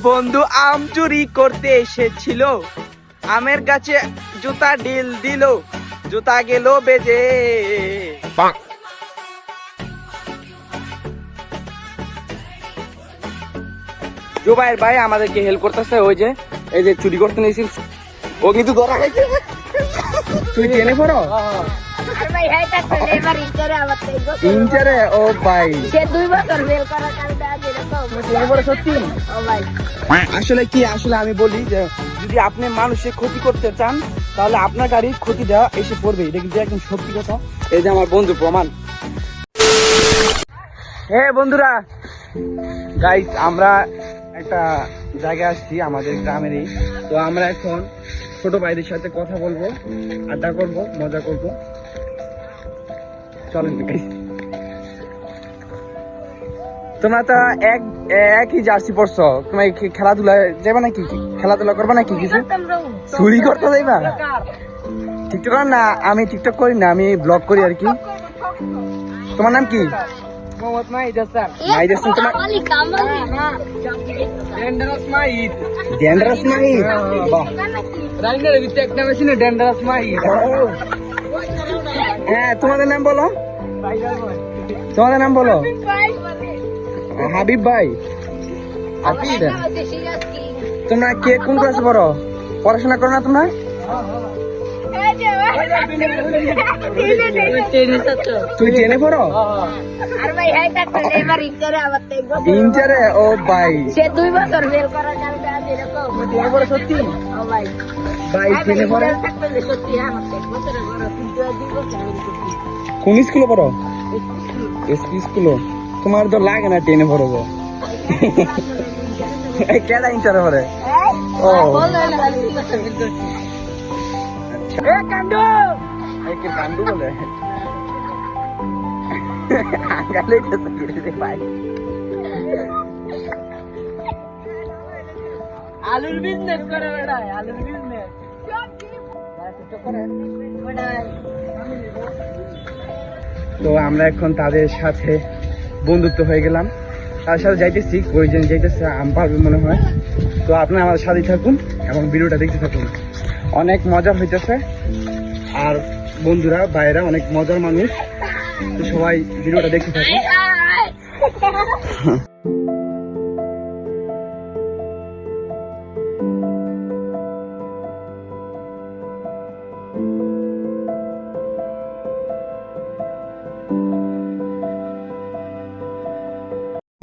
বন্ধু আম চুরি করতে এসেছিল, আমের গাছে জুতা ডিল দিল, জুতা গেল বেজে। জুবাইর ভাই আমাদেরকে হেল্প করতেছে, ওই যে এই যে চুরি করতে নিয়েছিল ও কিন্তু ধরা খাইছে। তুই জেনে পড়ো ইন্টারে ও ভাই আসলে কি আসলে আমি বলি যে যদি আপনি মানুষের ক্ষতি করতে চান তাহলে আপনার গাড়ির ক্ষতি দেওয়া এসে পড়বে, এটা কিন্তু একদম সত্যি কথা। এই যে আমার বন্ধু প্রমাণ। হ্যাঁ বন্ধুরা, গাইস আমরা একটা জায়গায় আসছি আমাদের গ্রামেরই, তো আমরা এখন ছোট ভাইদের সাথে কথা বলবো, আড্ডা করবো, মজা করবো। চলেন গাইস, তোমরা তো একই জার্সি পরছো, তোমার খেলাধুলা যাবে নাকি? খেলাধুলা করবা নাকি? কিছু চুরি করতে যাইবা? টিকটক কর না? আমি টিকটক করি না, আমি ব্লগ করি আর কি। তোমার নাম কি? হ্যাঁ, তোমাদের নাম বলো, তোমাদের নাম বলো। হাবিব ভাই। তোমরা কে কোন ক্লাসে পড়ো? পড়াশোনা করো না তোমরা? তুই জেনে পড়ো ইন্টারে? ও ভাই সত্যি ভাই জেনে পড়ো। কোন স্কুলে পড়ো? এসপি স্কুলে। তোমার তো লাগে না টেনে পড়ো গো। কেডা ইন্টারে পড়ে? ও কান্দু কান্দু বলে ভাই। আলুর বিজনেস করে বেড়ায়, আলুর বিজনেস। তো আমরা এখন তাদের সাথে বন্ধুত্ব হয়ে গেলাম, তার সাথে যাইতেছি, কয়েকজন যাইতেছে আম পারবে মনে হয়। তো আপনারা আমাদের সাথেই থাকুন এবং ভিডিওটা দেখতে থাকুন, অনেক মজা হইতেছে। আর বন্ধুরা ভাইরা অনেক মজার মানুষ, তো সবাই ভিডিওটা দেখতে থাকুন।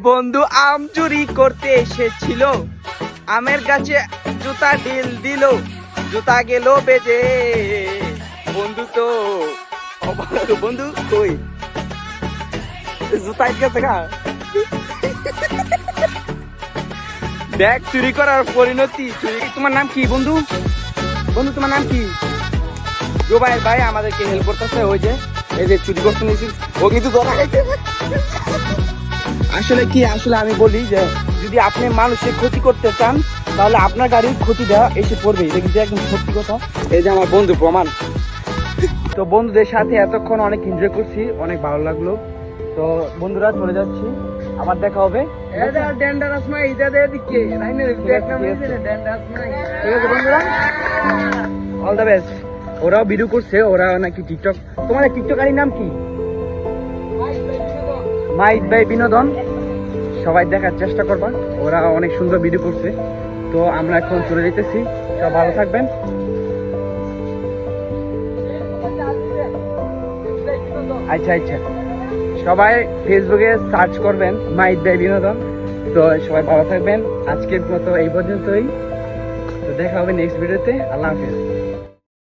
বন্ধু আম চুরি করতে এসেছিল, আমের গাছে জুতা ডিল দিল, জুতা গেল বেজে। বন্ধু তো বন্ধু কই জুতা গেছে গা। দেখ চুরি করার পরিণতি। তোমার নাম কি বন্ধু? বন্ধু তোমার নাম কি? জুবাইর ভাই আমাদেরকে হেল্প করতেছে, ওই যে এই যে চুরি করতে নিয়েছিল ও কিন্তু ধরা খাইছে। আসলে কি আসলে আমি বলি যে যদি আপনি মানুষের ক্ষতি করতে চান তাহলে আপনার গাড়ির ক্ষতি দেওয়া এসে পড়বে, এটা কিন্তু একদম সত্যি কথা। এই যে আমার বন্ধু প্রমাণ। তো বন্ধুদের সাথে এতক্ষণ অনেক এনজয় করছি, অনেক ভালো লাগলো। তো বন্ধুরা চলে যাচ্ছি, আবার দেখা হবে। All the best. ওরাও ভিডিও করছে, ওরা নাকি টিকটক। তোমাদের টিকটকারির নাম কি? মাইক ভাই বিনোদন। সবাই দেখার চেষ্টা করবা, ওরা অনেক সুন্দর ভিডিও করছে। তো আমরা এখন চলে যেতেছি, সব ভালো থাকবেন। আচ্ছা আচ্ছা, সবাই ফেসবুকে সার্চ করবেন মাইক ভাই বিনোদন। তো সবাই ভালো থাকবেন, আজকের মতো এই পর্যন্তই। তো দেখা হবে নেক্সট ভিডিওতে। আল্লাহ হাফেজ।